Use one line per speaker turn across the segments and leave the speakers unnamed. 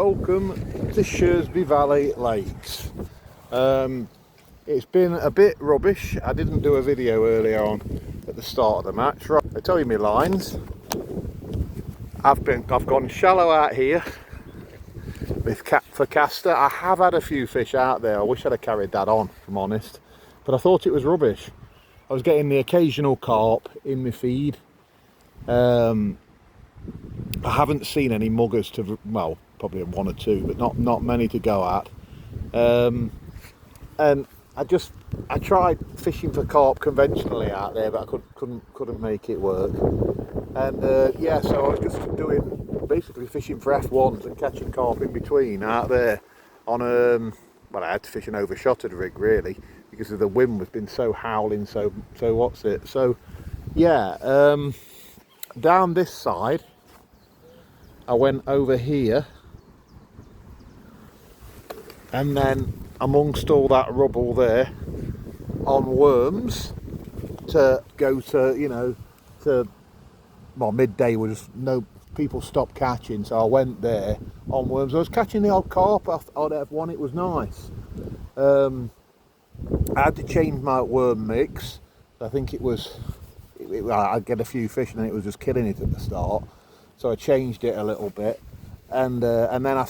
welcome to Shearsby Valley Lakes. It's been a bit rubbish. I didn't do a video earlier on at the start of the match. Right, I tell you my lines. I've gone shallow out here with for caster. I have had a few fish out there. I wish I'd have carried that on, if I'm honest, but I thought it was rubbish. I was getting the occasional carp in my feed. I haven't seen any muggers to, well, probably one or two, but not many to go at. And I tried fishing for carp conventionally out there, but I couldn't make it work. And yeah, so I was just doing basically fishing for F1s and catching carp in between out there on well, I had to fish an overshotted rig really because of the wind was been so howling. So what's it? So yeah, down this side I went over here, and then amongst all that rubble there on worms to go to, you know, to, well, midday was no people stopped catching, so I went there on worms. I was catching the odd carp off F1. It was nice. I had to change my worm mix. I think I'd get a few fish and then it was just killing it at the start, so I changed it a little bit, and then I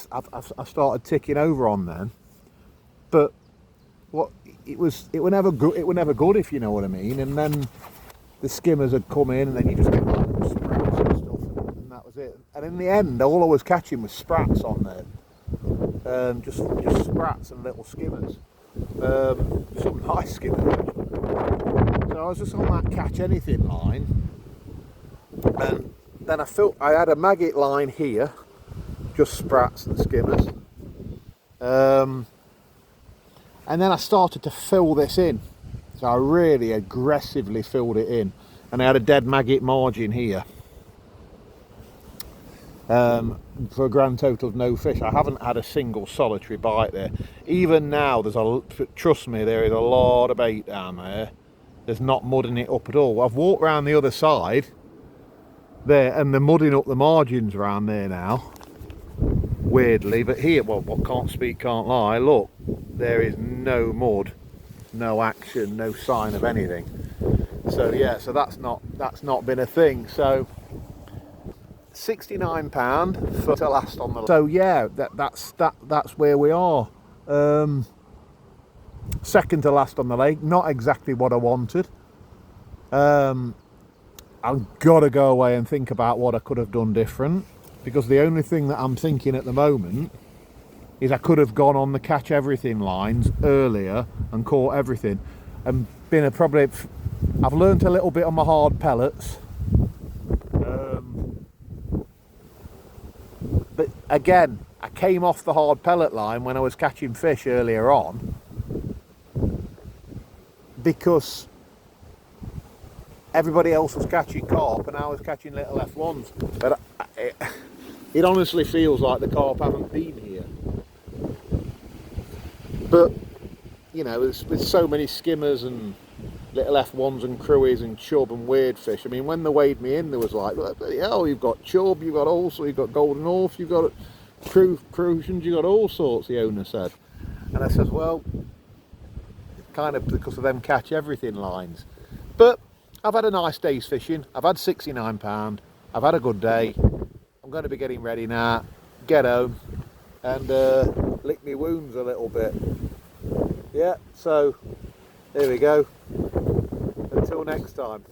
started ticking over on them. But what it were never good, if you know what I mean. And then the skimmers had come in, and then you just get like sprats and stuff, and that was it. And in the end, all I was catching was sprats on there, just sprats and little skimmers, some nice skimmers actually. So I was just on that catch anything line, and then I had a maggot line here, just sprats and skimmers. And then I started to fill this in, so I really aggressively filled it in, and I had a dead maggot margin here, for a grand total of no fish. I haven't had a single solitary bite there. Even now, trust me, there is a lot of bait down there. There's not mudding it up at all. I've walked around the other side there, and they're mudding up the margins around there now, weirdly. But here, well, what can't speak, can't lie. Look, there is no mud, no action, no sign of anything. So yeah, so that's not been a thing. So £69 for to last on the. So yeah, that's where we are. Second to last on the lake. Not exactly what I wanted. I've got to go away and think about what I could have done different, because the only thing that I'm thinking at the moment is I could have gone on the catch everything lines earlier and caught everything, and I've learnt a little bit on my hard pellets, but again, I came off the hard pellet line when I was catching fish earlier on, because everybody else was catching carp and I was catching little F1s. But it honestly feels like the carp haven't been here. But, you know, with so many skimmers and little F1s and cruies and chub and weird fish. I mean, when they weighed me in, there was like, oh, you've got chub, you've got golden orf, you've got crucians, you've got all sorts, the owner said. And I said, well, kind of because of them catch everything lines. But I've had a nice day's fishing. I've had £69. I've had a good day. I'm going to be getting ready now, get home and lick me wounds a little bit. Yeah, so there we go. Until next time.